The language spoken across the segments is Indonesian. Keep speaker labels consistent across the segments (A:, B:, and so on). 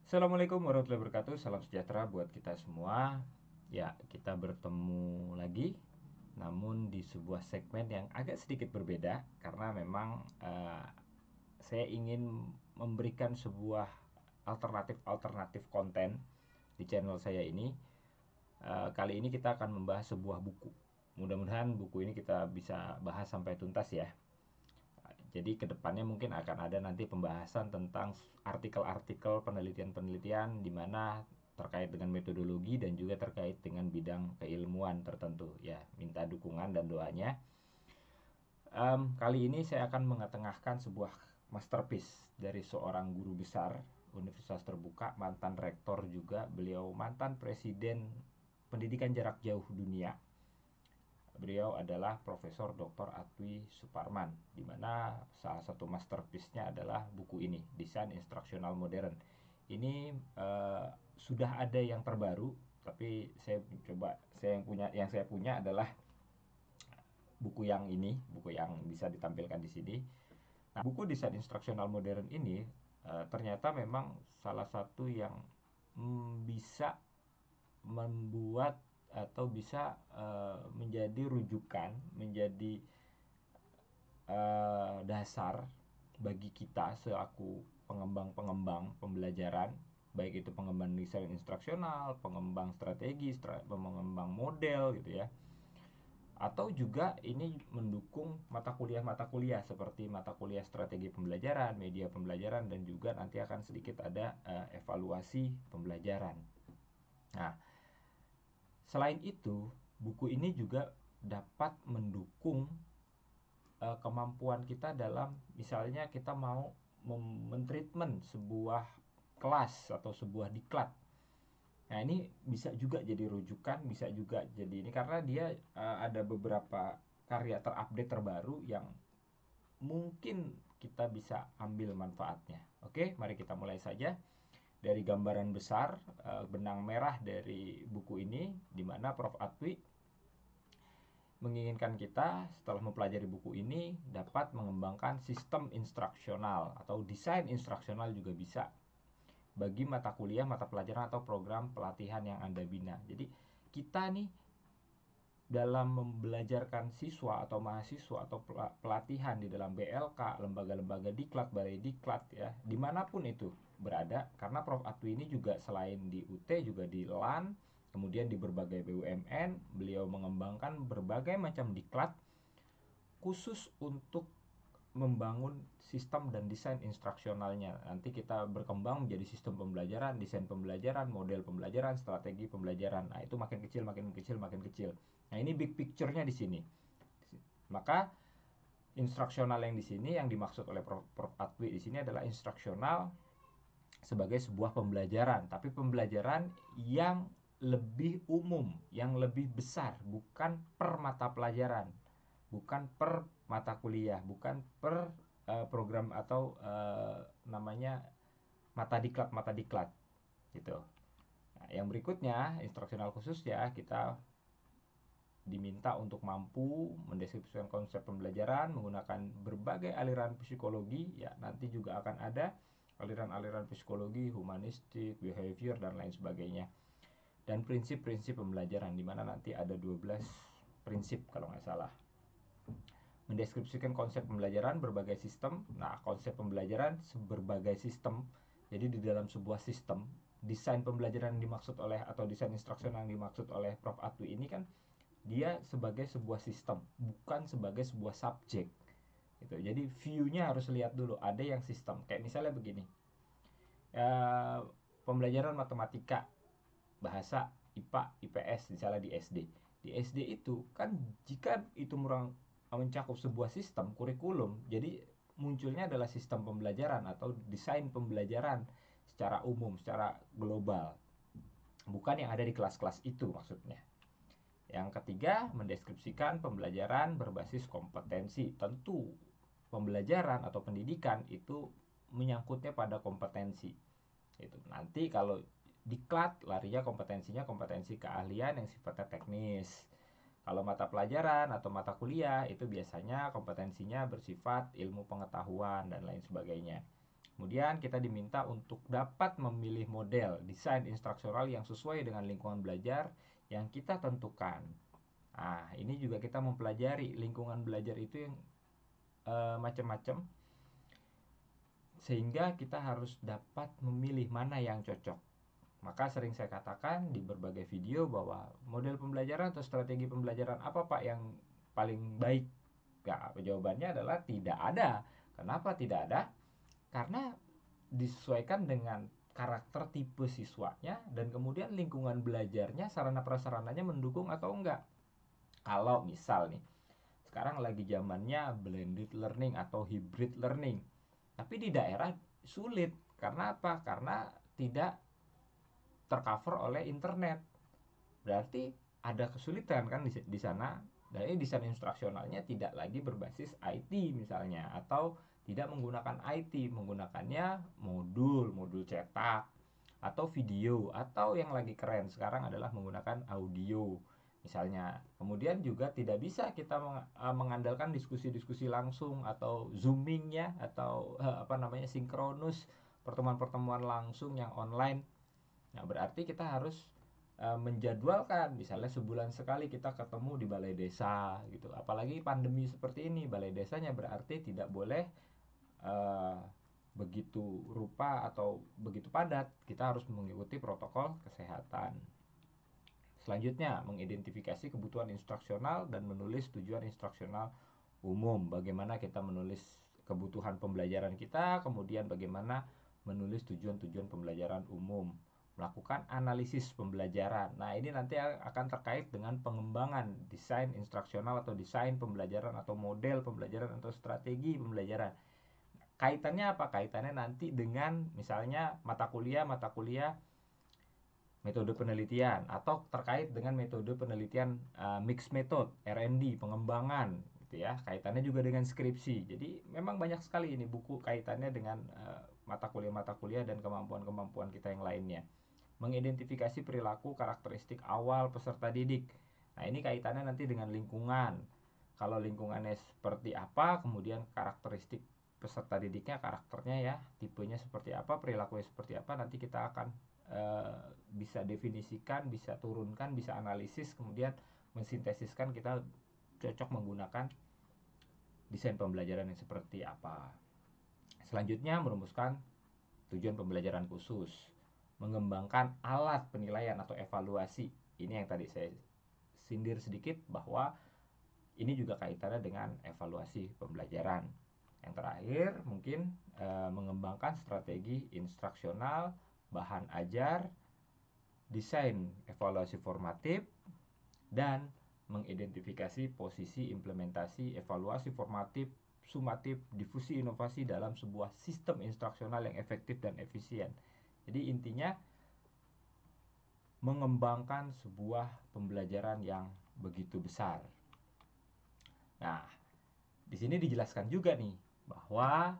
A: Assalamualaikum warahmatullahi wabarakatuh. Salam sejahtera buat kita semua. Ya, kita bertemu lagi, namun di sebuah segmen yang agak sedikit berbeda karena memang saya ingin memberikan sebuah alternatif konten di channel saya ini. Kali ini kita akan membahas sebuah buku. Mudah-mudahan buku ini kita bisa bahas sampai tuntas ya. Jadi kedepannya mungkin akan ada nanti pembahasan tentang artikel-artikel penelitian-penelitian di mana terkait dengan metodologi dan juga terkait dengan bidang keilmuan tertentu ya. Minta dukungan dan doanya. Kali ini saya akan mengetengahkan sebuah masterpiece dari seorang guru besar Universitas Terbuka, mantan rektor juga, beliau mantan presiden pendidikan jarak jauh dunia. Beliau adalah Profesor Dr. Atwi Suparman, di mana salah satu masterpiece-nya adalah buku ini, Desain Instruksional Modern. Ini sudah ada yang terbaru, tapi saya punya adalah buku yang ini, buku yang bisa ditampilkan di sini. Nah, buku Desain Instruksional Modern ini ternyata memang salah satu yang bisa membuat atau bisa menjadi rujukan, menjadi dasar bagi kita selaku pengembang-pengembang pembelajaran, baik itu pengembang desain instruksional, pengembang strategi, pengembang model gitu ya. Atau juga ini mendukung mata kuliah seperti mata kuliah strategi pembelajaran, media pembelajaran, dan juga nanti akan sedikit ada evaluasi pembelajaran. Nah, selain itu, buku ini juga dapat mendukung kemampuan kita dalam misalnya kita mau mentreatment sebuah kelas atau sebuah diklat. Nah, ini bisa juga jadi rujukan, bisa juga jadi ini karena dia ada beberapa karya terupdate terbaru yang mungkin kita bisa ambil manfaatnya. Oke, mari kita mulai saja dari gambaran besar benang merah dari buku ini, di mana Prof. Atwi menginginkan kita setelah mempelajari buku ini dapat mengembangkan sistem instruksional atau desain instruksional juga bisa bagi mata kuliah, mata pelajaran atau program pelatihan yang Anda bina. Jadi kita nih dalam membelajarkan siswa atau mahasiswa atau pelatihan di dalam BLK, lembaga-lembaga diklat, balai diklat ya, dimanapun itu berada, karena Prof. Atwi ini juga selain di UT juga di LAN, kemudian di berbagai BUMN, beliau mengembangkan berbagai macam diklat khusus untuk membangun sistem dan desain instruksionalnya. Nanti kita berkembang menjadi sistem pembelajaran, desain pembelajaran, model pembelajaran, strategi pembelajaran. Nah, itu makin kecil, makin kecil, makin kecil. Nah, ini big picture-nya di sini. Maka instruksional yang di sini yang dimaksud oleh Prof. Atwi di sini adalah instruksional sebagai sebuah pembelajaran, tapi pembelajaran yang lebih umum, yang lebih besar, bukan per mata pelajaran, bukan per mata kuliah, bukan per program atau namanya mata diklat gitu. Nah, yang berikutnya instruksional khusus ya, kita diminta untuk mampu mendeskripsikan konsep pembelajaran menggunakan berbagai aliran psikologi ya, nanti juga akan ada aliran-aliran psikologi, humanistik, behavior dan lain sebagainya. Dan prinsip-prinsip pembelajaran di mana nanti ada 12 prinsip kalau nggak salah. Mendeskripsikan konsep pembelajaran berbagai sistem. Nah, konsep pembelajaran berbagai sistem. Jadi di dalam sebuah sistem, desain pembelajaran yang dimaksud oleh atau desain instruksional yang dimaksud oleh Prof. Atwi ini kan dia sebagai sebuah sistem, bukan sebagai sebuah subjek. Gitu. Jadi view-nya harus lihat dulu. Ada yang sistem. Kayak misalnya begini. Pembelajaran matematika, bahasa, IPA, IPS misalnya di SD. Di SD itu kan jika itu mencakup sebuah sistem kurikulum, jadi munculnya adalah sistem pembelajaran atau desain pembelajaran secara umum, secara global. Bukan yang ada di kelas-kelas itu maksudnya. Yang ketiga, mendeskripsikan pembelajaran berbasis kompetensi. Tentu pembelajaran atau pendidikan itu menyangkutnya pada kompetensi. Itu. Nanti kalau diklat larinya kompetensinya kompetensi keahlian yang sifatnya teknis. Kalau mata pelajaran atau mata kuliah itu biasanya kompetensinya bersifat ilmu pengetahuan dan lain sebagainya. Kemudian kita diminta untuk dapat memilih model desain instruksional yang sesuai dengan lingkungan belajar yang kita tentukan. Nah, ini juga kita mempelajari lingkungan belajar itu yang macam-macam, sehingga kita harus dapat memilih mana yang cocok. Maka sering saya katakan di berbagai video bahwa model pembelajaran atau strategi pembelajaran apa Pak yang paling baik? Ya, jawabannya adalah tidak ada. Kenapa tidak ada? Karena disesuaikan dengan karakter tipe siswanya dan kemudian lingkungan belajarnya, sarana prasarananya mendukung atau enggak. Kalau misal nih, sekarang lagi zamannya blended learning atau hybrid learning. Tapi di daerah sulit. Karena apa? Karena tidak tercover oleh internet. Berarti ada kesulitan kan di sana. Dari desain instruksionalnya tidak lagi berbasis IT misalnya, atau tidak menggunakan IT, menggunakannya modul cetak atau video, atau yang lagi keren sekarang adalah menggunakan audio misalnya. Kemudian juga tidak bisa kita mengandalkan diskusi-diskusi langsung atau zooming ya, atau sinkronus, pertemuan-pertemuan langsung yang online. Nah, berarti kita harus menjadwalkan, misalnya sebulan sekali kita ketemu di balai desa gitu. Apalagi pandemi seperti ini, balai desanya berarti tidak boleh uh, begitu rupa atau begitu padat. Kita harus mengikuti protokol kesehatan. Selanjutnya, mengidentifikasi kebutuhan instruksional dan menulis tujuan instruksional umum. Bagaimana kita menulis kebutuhan pembelajaran kita, kemudian bagaimana menulis tujuan-tujuan pembelajaran umum. Melakukan analisis pembelajaran. Nah, ini nanti akan terkait dengan pengembangan desain instruksional atau desain pembelajaran atau model pembelajaran atau strategi pembelajaran. Kaitannya apa? Kaitannya nanti dengan misalnya mata kuliah metode penelitian, atau terkait dengan metode penelitian mixed method, R&D, pengembangan gitu ya. Kaitannya juga dengan skripsi. Jadi memang banyak sekali ini buku kaitannya dengan mata kuliah dan kemampuan-kemampuan kita yang lainnya. Mengidentifikasi perilaku karakteristik awal peserta didik. Nah, ini kaitannya nanti dengan lingkungan. Kalau lingkungannya seperti apa, kemudian karakteristik peserta didiknya, karakternya ya, tipenya seperti apa, perilakunya seperti apa, nanti kita akan bisa definisikan, bisa turunkan, bisa analisis, kemudian mensintesiskan kita cocok menggunakan desain pembelajaran yang seperti apa. Selanjutnya, merumuskan tujuan pembelajaran khusus. Mengembangkan alat penilaian atau evaluasi. Ini yang tadi saya sindir sedikit bahwa ini juga kaitannya dengan evaluasi pembelajaran. Yang terakhir mungkin mengembangkan strategi instruksional, bahan ajar, desain evaluasi formatif, dan mengidentifikasi posisi implementasi evaluasi formatif, sumatif, difusi inovasi dalam sebuah sistem instruksional yang efektif dan efisien. Jadi intinya mengembangkan sebuah pembelajaran yang begitu besar. Nah, di sini dijelaskan juga nih bahwa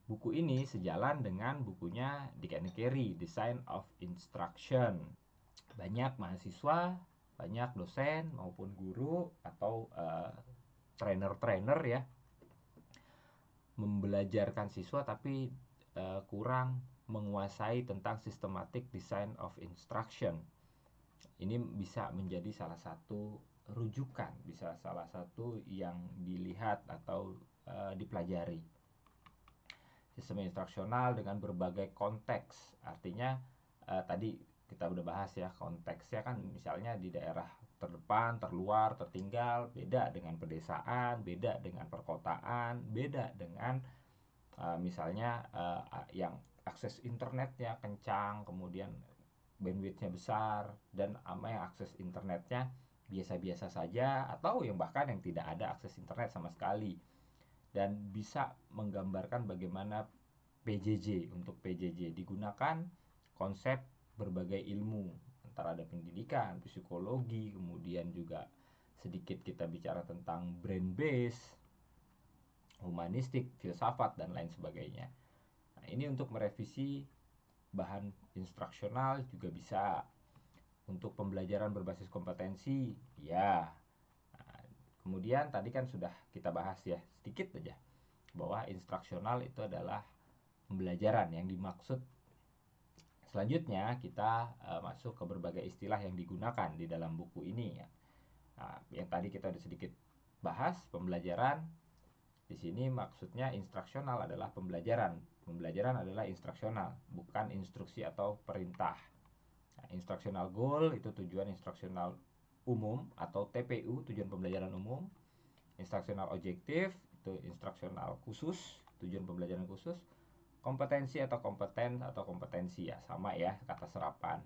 A: buku ini sejalan dengan bukunya Dick and Carey, Design of Instruction. Banyak mahasiswa, banyak dosen maupun guru atau trainer-trainer ya membelajarkan siswa tapi kurang menguasai tentang systematic design of instruction. Ini bisa menjadi salah satu rujukan, bisa salah satu yang dilihat atau dipelajari. Sistem instruksional dengan berbagai konteks, artinya tadi kita udah bahas ya, konteksnya kan misalnya di daerah terdepan, terluar, tertinggal, beda dengan pedesaan, beda dengan perkotaan, beda dengan misalnya yang akses internetnya kencang, kemudian bandwidthnya besar, dan ama yang akses internetnya biasa-biasa saja, atau yang bahkan yang tidak ada akses internet sama sekali. Dan bisa menggambarkan bagaimana PJJ. Untuk PJJ digunakan konsep berbagai ilmu, antara ada pendidikan, psikologi, kemudian juga sedikit kita bicara tentang brain base, humanistik, filsafat, dan lain sebagainya. Nah, ini untuk merevisi bahan instruksional juga bisa. Untuk pembelajaran berbasis kompetensi, ya. Nah, kemudian tadi kan sudah kita bahas ya sedikit aja bahwa instruksional itu adalah pembelajaran yang dimaksud. Selanjutnya kita masuk ke berbagai istilah yang digunakan di dalam buku ini ya. Nah, yang tadi kita udah sedikit bahas pembelajaran. Di sini maksudnya instruksional adalah pembelajaran. Pembelajaran adalah instruksional, bukan instruksi atau perintah. Nah, instructional goal itu tujuan instruksional umum atau TPU, tujuan pembelajaran umum. Instruksional objektif itu instruksional khusus, tujuan pembelajaran khusus. Kompetensi atau kompeten atau kompetensi ya sama ya kata serapan.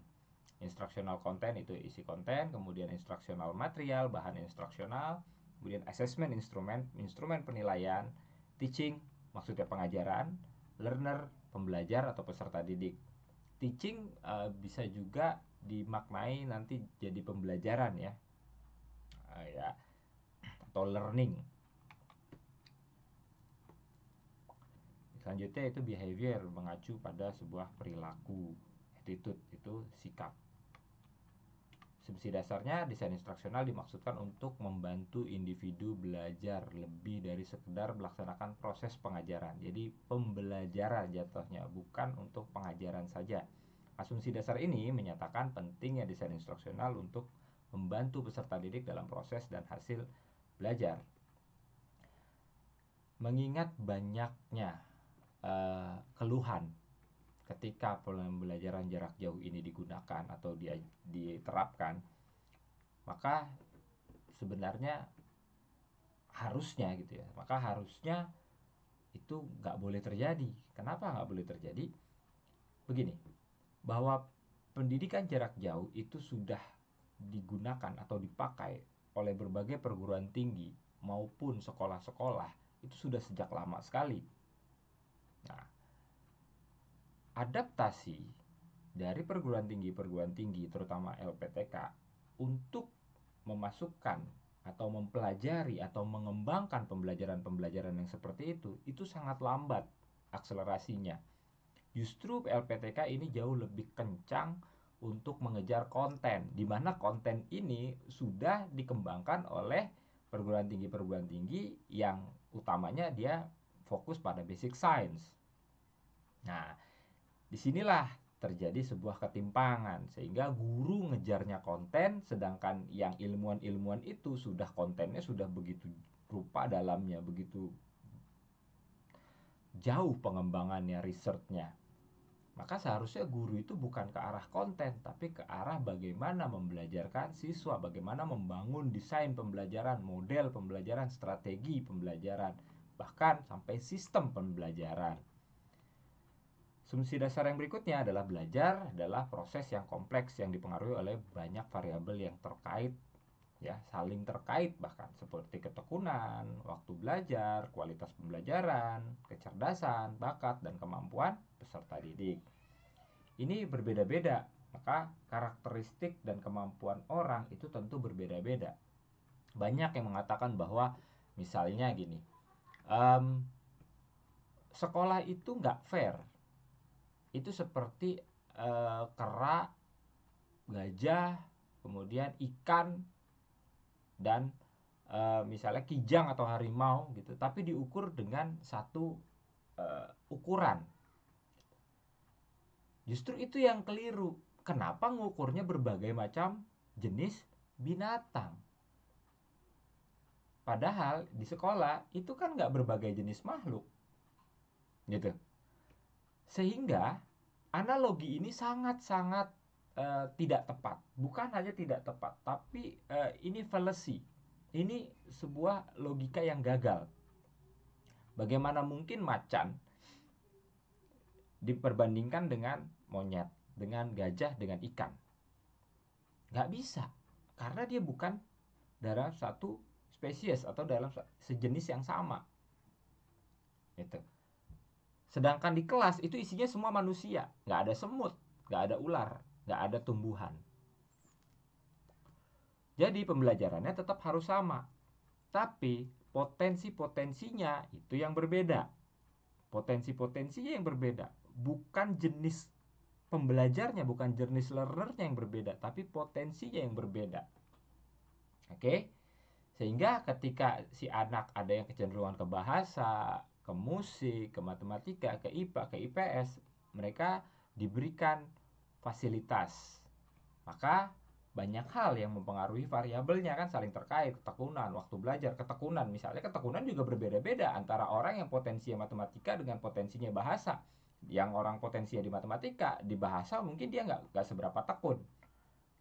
A: Instruksional konten itu isi konten, kemudian instruksional material, bahan instruksional, kemudian assessment instrumen penilaian, teaching maksudnya pengajaran, learner pembelajar atau peserta didik. Teaching bisa juga dimaknai nanti jadi pembelajaran ya, ya atau learning. Selanjutnya itu behavior, mengacu pada sebuah perilaku. Attitude itu sikap. Asumsi dasarnya desain instruksional dimaksudkan untuk membantu individu belajar lebih dari sekedar melaksanakan proses pengajaran. Jadi pembelajaran jatuhnya, bukan untuk pengajaran saja. Asumsi dasar ini menyatakan pentingnya desain instruksional untuk membantu peserta didik dalam proses dan hasil belajar. Mengingat banyaknya keluhan ketika pembelajaran jarak jauh ini digunakan atau diterapkan, maka sebenarnya harusnya gitu ya, maka harusnya itu nggak boleh terjadi. Kenapa nggak boleh terjadi? Begini, bahwa pendidikan jarak jauh itu sudah digunakan atau dipakai oleh berbagai perguruan tinggi maupun sekolah-sekolah itu sudah sejak lama sekali. Nah, adaptasi dari perguruan tinggi terutama LPTK untuk memasukkan atau mempelajari atau mengembangkan pembelajaran yang seperti itu sangat lambat akselerasinya. Justru LPTK ini jauh lebih kencang untuk mengejar konten, di mana konten ini sudah dikembangkan oleh perguruan tinggi yang utamanya dia fokus pada basic science. Nah, disinilah terjadi sebuah ketimpangan sehingga guru ngejarnya konten, sedangkan yang ilmuwan itu sudah kontennya sudah begitu rupa dalamnya, begitu jauh pengembangannya, risetnya. Maka seharusnya guru itu bukan ke arah konten, tapi ke arah bagaimana membelajarkan siswa, bagaimana membangun desain pembelajaran, model pembelajaran, strategi pembelajaran, bahkan sampai sistem pembelajaran. Asumsi dasar yang berikutnya adalah belajar adalah proses yang kompleks yang dipengaruhi oleh banyak variabel yang terkait, ya, saling terkait bahkan, seperti ketekunan, waktu belajar, kualitas pembelajaran, kecerdasan, bakat, dan kemampuan peserta didik. Ini berbeda-beda, maka karakteristik dan kemampuan orang itu tentu berbeda-beda. Banyak yang mengatakan bahwa misalnya gini, sekolah itu nggak fair. Itu seperti kera, gajah, kemudian ikan, dan misalnya kijang atau harimau gitu, tapi diukur dengan satu ukuran. Justru itu yang keliru. Kenapa ngukurnya berbagai macam jenis binatang? Padahal di sekolah itu kan nggak berbagai jenis makhluk, gitu. Sehingga analogi ini sangat-sangat tidak tepat. Bukan hanya tidak tepat, tapi ini fallacy. Ini sebuah logika yang gagal. Bagaimana mungkin macan diperbandingkan dengan monyet, dengan gajah, dengan ikan? Nggak bisa, karena dia bukan dalam satu spesies atau dalam sejenis yang sama. Gitu. Sedangkan di kelas itu isinya semua manusia, nggak ada semut, nggak ada ular, nggak ada tumbuhan. Jadi pembelajarannya tetap harus sama, tapi potensi-potensinya itu yang berbeda. Potensi-potensinya yang berbeda, bukan jenis pembelajarnya, bukan jenis learnernya yang berbeda, tapi potensinya yang berbeda. Oke? Sehingga ketika si anak ada yang kecenderungan ke bahasa, ke musik, ke matematika, ke IPA, ke IPS, mereka diberikan fasilitas. Maka banyak hal yang mempengaruhi variabelnya kan saling terkait. Ketekunan, waktu belajar, ketekunan. Misalnya ketekunan juga berbeda-beda antara orang yang potensinya matematika dengan potensinya bahasa. Yang orang potensinya di matematika, di bahasa mungkin dia nggak seberapa tekun.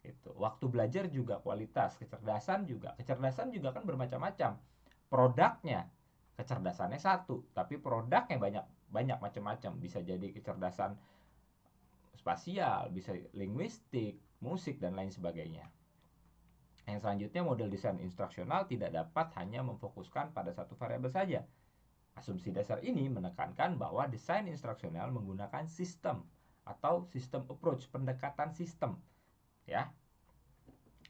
A: Gitu. Waktu belajar juga kualitas, kecerdasan juga kan bermacam-macam. Produknya, kecerdasannya satu, tapi produknya banyak macam-macam. Bisa jadi kecerdasan spasial, bisa linguistik, musik dan lain sebagainya. Yang selanjutnya, model desain instruksional tidak dapat hanya memfokuskan pada satu variabel saja. Asumsi dasar ini menekankan bahwa desain instruksional menggunakan sistem atau sistem approach, pendekatan sistem, ya.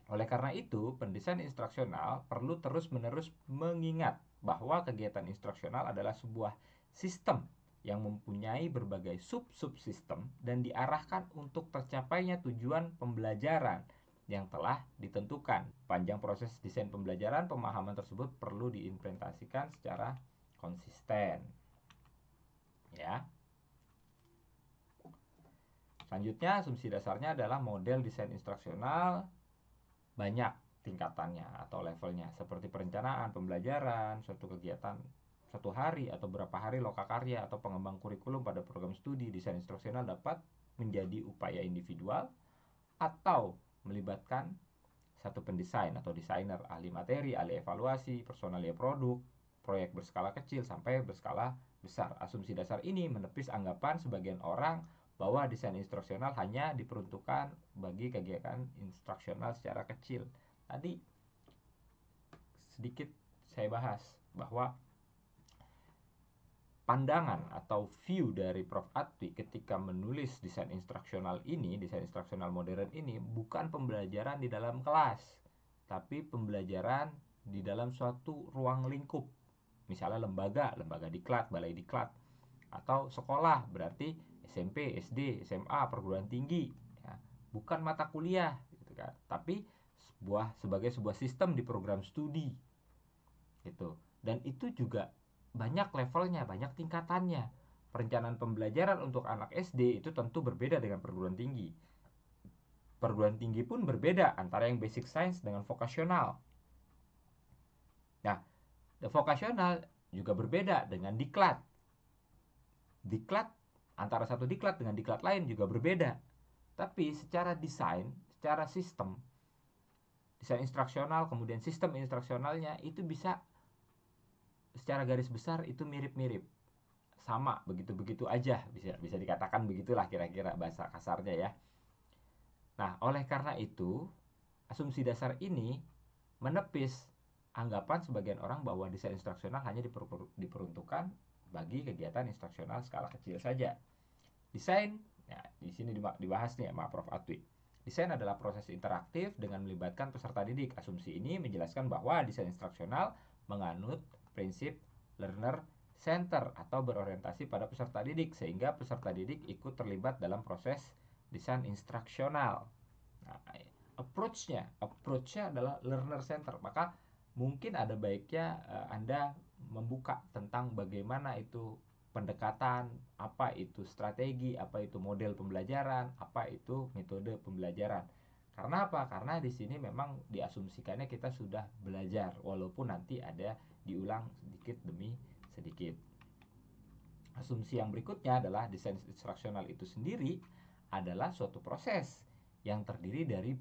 A: Oleh karena itu, pendesain instruksional perlu terus-menerus mengingat bahwa kegiatan instruksional adalah sebuah sistem yang mempunyai berbagai sub-subsistem dan diarahkan untuk tercapainya tujuan pembelajaran yang telah ditentukan. Panjang proses desain pembelajaran, pemahaman tersebut perlu diimplementasikan secara konsisten. Ya. Selanjutnya, asumsi dasarnya adalah model desain instruksional banyak tingkatannya atau levelnya, seperti perencanaan pembelajaran, suatu kegiatan satu hari atau berapa hari lokakarya atau pengembang kurikulum pada program studi. Desain instruksional dapat menjadi upaya individual atau melibatkan satu pendesain atau desainer, ahli materi, ahli evaluasi, personalia produk, proyek berskala kecil sampai berskala besar. Asumsi dasar ini menepis anggapan sebagian orang bahwa desain instruksional hanya diperuntukkan bagi kegiatan instruksional secara kecil. Tadi sedikit saya bahas bahwa pandangan atau view dari Prof. Atwi ketika menulis desain instruksional ini, desain instruksional modern ini, bukan pembelajaran di dalam kelas, tapi pembelajaran di dalam suatu ruang lingkup. Misalnya lembaga diklat, balai diklat, atau sekolah, berarti SMP, SD, SMA, perguruan tinggi, ya. Bukan mata kuliah, gitu kan, tapi sebagai sebuah sistem di program studi, gitu. Dan itu juga banyak levelnya, banyak tingkatannya. Perencanaan pembelajaran untuk anak SD itu tentu berbeda dengan perguruan tinggi. Perguruan tinggi pun berbeda antara yang basic science dengan vokasional. Nah, vokasional juga berbeda dengan diklat. Diklat, antara satu diklat dengan diklat lain juga berbeda. Tapi secara desain, secara sistem, desain instruksional, kemudian sistem instruksionalnya itu bisa secara garis besar itu mirip-mirip, sama, begitu-begitu aja, bisa dikatakan begitulah kira-kira bahasa kasarnya ya. Nah, oleh karena itu, asumsi dasar ini menepis anggapan sebagian orang bahwa desain instruksional hanya diperuntukkan bagi kegiatan instruksional skala kecil saja. Desain, ya, di sini dibahas nih sama Prof. Atwi. Desain adalah proses interaktif dengan melibatkan peserta didik. Asumsi ini menjelaskan bahwa desain instruksional menganut prinsip learner center atau berorientasi pada peserta didik, sehingga peserta didik ikut terlibat dalam proses desain instruksional. Nah, approach-nya adalah learner center. Maka mungkin ada baiknya Anda membuka tentang bagaimana itu pendekatan, apa itu strategi, apa itu model pembelajaran, apa itu metode pembelajaran. Karena apa? Karena di sini memang diasumsikannya kita sudah belajar, walaupun nanti ada diulang sedikit demi sedikit. Asumsi yang berikutnya adalah desain instruksional itu sendiri adalah suatu proses yang terdiri dari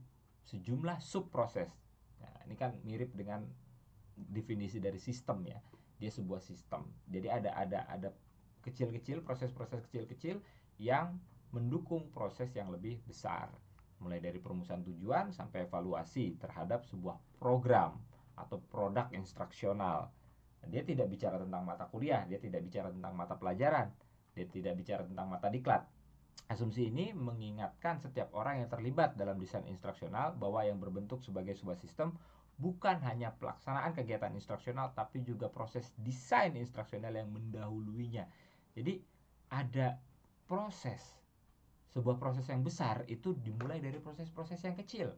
A: sejumlah subproses. Nah, ini kan mirip dengan definisi dari sistem ya. Dia sebuah sistem. Jadi ada kecil-kecil, proses-proses kecil-kecil yang mendukung proses yang lebih besar. Mulai dari perumusan tujuan sampai evaluasi terhadap sebuah program atau produk instruksional. Dia tidak bicara tentang mata kuliah, dia tidak bicara tentang mata pelajaran, dia tidak bicara tentang mata diklat. Asumsi ini mengingatkan setiap orang yang terlibat dalam desain instruksional bahwa yang berbentuk sebagai sebuah sistem bukan hanya pelaksanaan kegiatan instruksional, tapi juga proses desain instruksional yang mendahuluinya. Jadi ada proses. Sebuah proses yang besar itu dimulai dari proses-proses yang kecil.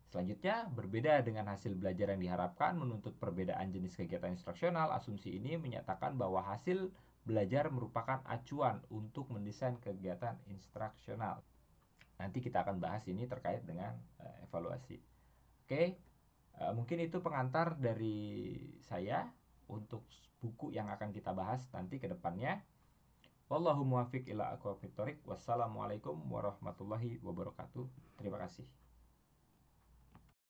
A: Selanjutnya, berbeda dengan hasil belajar yang diharapkan menuntut perbedaan jenis kegiatan instruksional, asumsi ini menyatakan bahwa hasil belajar merupakan acuan untuk mendesain kegiatan instruksional. Nanti kita akan bahas ini terkait dengan evaluasi. Oke, mungkin itu pengantar dari saya untuk buku yang akan kita bahas nanti ke depannya. Wallahu muwaffiq ila aqwamit thoriq. Wassalamualaikum warahmatullahi wabarakatuh. Terima kasih.